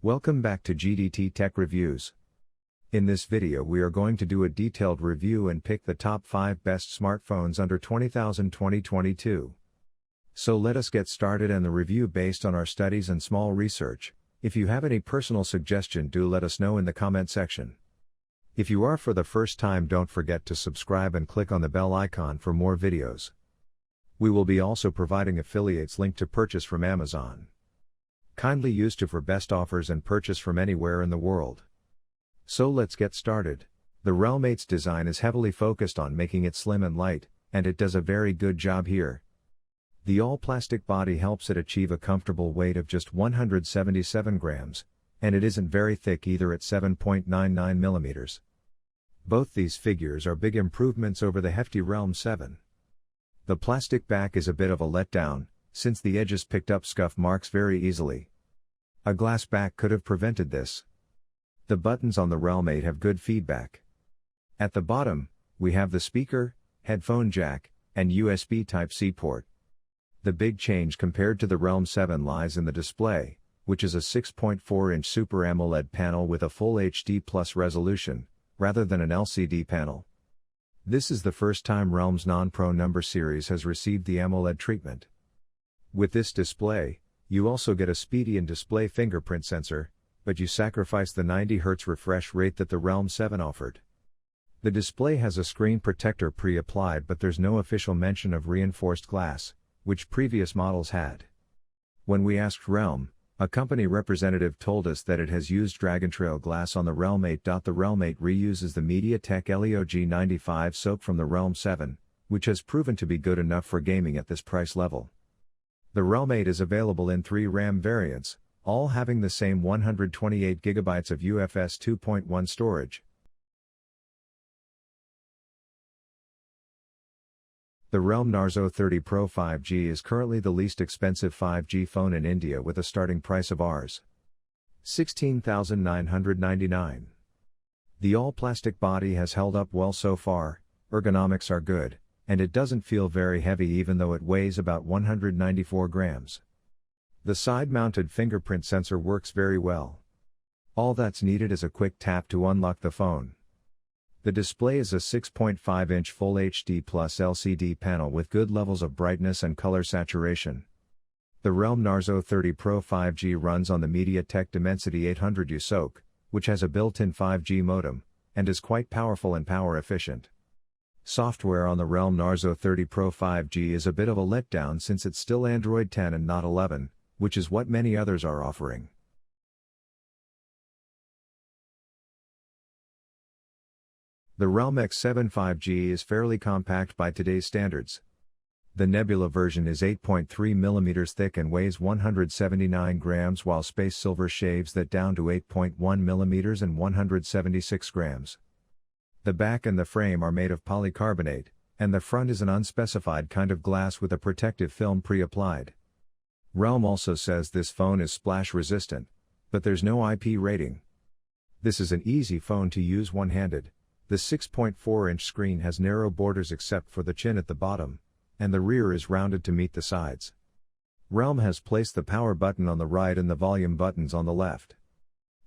Welcome back to GDT Tech Reviews. In this video we are going to do a detailed review and pick the top 5 best smartphones under $20,000 2022. So let us get started and the review based on our studies and small research. If you have any personal suggestion, do let us know in the comment section. If you are for the first time, don't forget to subscribe and click on the bell icon for more videos. We will be also providing affiliates link to purchase from Amazon. Kindly use to for best offers and purchase from anywhere in the world. So let's get started. The REALME X7 design is heavily focused on making it slim and light, and it does a very good job here. The all-plastic body helps it achieve a comfortable weight of just 177 grams, and it isn't very thick either at 7.99 mm. Both these figures are big improvements over the hefty REALME 7. The plastic back is a bit of a letdown, since the edges picked up scuff marks very easily. A glass back could have prevented this. The buttons on the REALME 8 have good feedback. At the bottom, we have the speaker, headphone jack, and USB Type-C port. The big change compared to the REALME 7 lies in the display, which is a 6.4-inch Super AMOLED panel with a Full HD Plus resolution, rather than an LCD panel. This is the first time REALME's non-Pro number series has received the AMOLED treatment. With this display, you also get a speedy in-display fingerprint sensor, but you sacrifice the 90 Hz refresh rate that the REALME 7 offered. The display has a screen protector pre-applied, but there's no official mention of reinforced glass, which previous models had. When we asked REALME, a company representative told us that it has used Dragon Trail glass on the REALME 8. The REALME 8 reuses the MediaTek Helio G95 SoC from the REALME 7, which has proven to be good enough for gaming at this price level. The REALME 8 is available in 3 RAM variants, all having the same 128GB of UFS 2.1 storage. The REALME NARZO 30 Pro 5G is currently the least expensive 5G phone in India with a starting price of Rs. 16,999. The all-plastic body has held up well so far, ergonomics are good, and it doesn't feel very heavy even though it weighs about 194 grams. The side-mounted fingerprint sensor works very well. All that's needed is a quick tap to unlock the phone. The display is a 6.5-inch Full HD Plus LCD panel with good levels of brightness and color saturation. The REALME NARZO 30 Pro 5G runs on the MediaTek Dimensity 800U SoC, which has a built-in 5G modem, and is quite powerful and power efficient. Software on the REALME NARZO 30 Pro 5G is a bit of a letdown since it's still Android 10 and not 11, which is what many others are offering. The REALME X7 5G is fairly compact by today's standards. The Nebula version is 8.3 mm thick and weighs 179 grams, while Space Silver shaves that down to 8.1 mm and 176 grams. The back and the frame are made of polycarbonate, and the front is an unspecified kind of glass with a protective film pre-applied. REALME also says this phone is splash resistant, but there's no IP rating. This is an easy phone to use one-handed. The 6.4-inch screen has narrow borders except for the chin at the bottom, and the rear is rounded to meet the sides. REALME has placed the power button on the right and the volume buttons on the left.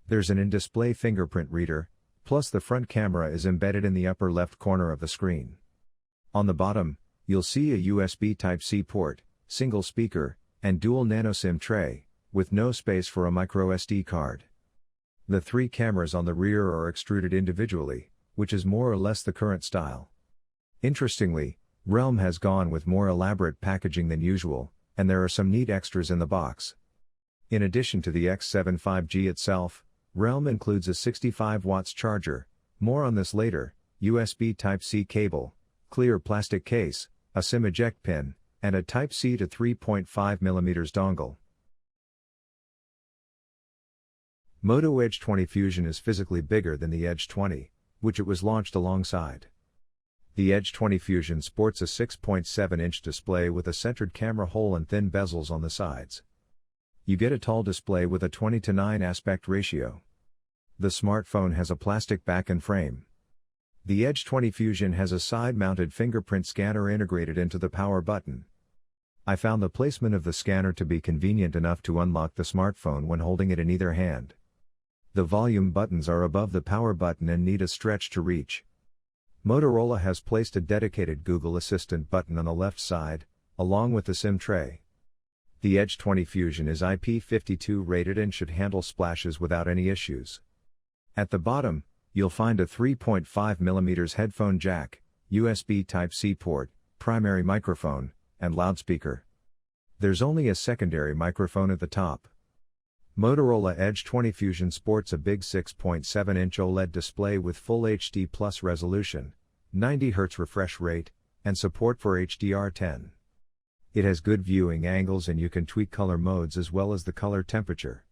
There's an in-display fingerprint reader, plus the front camera is embedded in the upper left corner of the screen. On the bottom, you'll see a USB Type-C port, single speaker, and dual nano SIM tray, with no space for a microSD card. The 3 cameras on the rear are extruded individually, which is more or less the current style. Interestingly, REALME has gone with more elaborate packaging than usual, and there are some neat extras in the box. In addition to the X7 5G itself, REALME includes a 65 watts charger, more on this later, USB Type-C cable, clear plastic case, a SIM eject pin, and a Type-C to 3.5 mm dongle. Moto Edge 20 Fusion is physically bigger than the Edge 20, which it was launched alongside. The Edge 20 Fusion sports a 6.7-inch display with a centered camera hole and thin bezels on the sides. You get a tall display with a 20:9 aspect ratio. The smartphone has a plastic back and frame. The Edge 20 Fusion has a side-mounted fingerprint scanner integrated into the power button. I found the placement of the scanner to be convenient enough to unlock the smartphone when holding it in either hand. The volume buttons are above the power button and need a stretch to reach. Motorola has placed a dedicated Google Assistant button on the left side, along with the SIM tray. The Edge 20 Fusion is IP52 rated and should handle splashes without any issues. At the bottom, you'll find a 3.5mm headphone jack, USB Type-C port, primary microphone, and loudspeaker. There's only a secondary microphone at the top. Motorola Edge 20 Fusion sports a big 6.7-inch OLED display with Full HD Plus resolution, 90Hz refresh rate, and support for HDR10. It has good viewing angles and you can tweak color modes as well as the color temperature.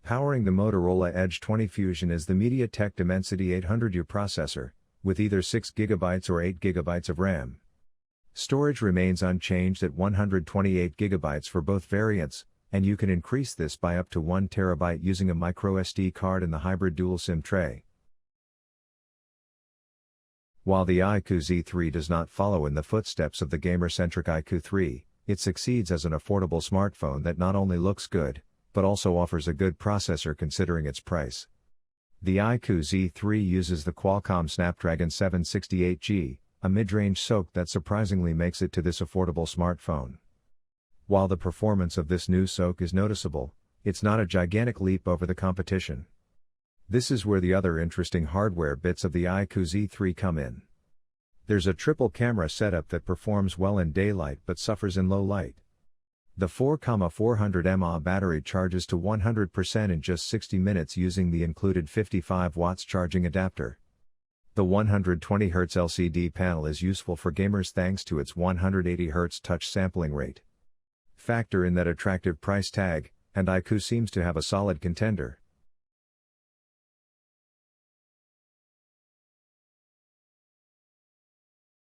Powering the Motorola Edge 20 Fusion is the MediaTek Dimensity 800U processor, with either 6GB or 8GB of RAM. Storage remains unchanged at 128GB for both variants, and you can increase this by up to 1TB using a microSD card in the hybrid dual SIM tray. While the IQOO Z3 does not follow in the footsteps of the gamer-centric IQOO 3, it succeeds as an affordable smartphone that not only looks good, but also offers a good processor considering its price. The IQOO Z3 uses the Qualcomm Snapdragon 768G, a mid-range SoC that surprisingly makes it to this affordable smartphone. While the performance of this new SoC is noticeable, it's not a gigantic leap over the competition. This is where the other interesting hardware bits of the IQOO Z3 come in. There's a triple camera setup that performs well in daylight but suffers in low light. The 4,400 mAh battery charges to 100% in just 60 minutes using the included 55 watts charging adapter. The 120Hz LCD panel is useful for gamers thanks to its 180Hz touch sampling rate. Factor in that attractive price tag, and IQOO seems to have a solid contender.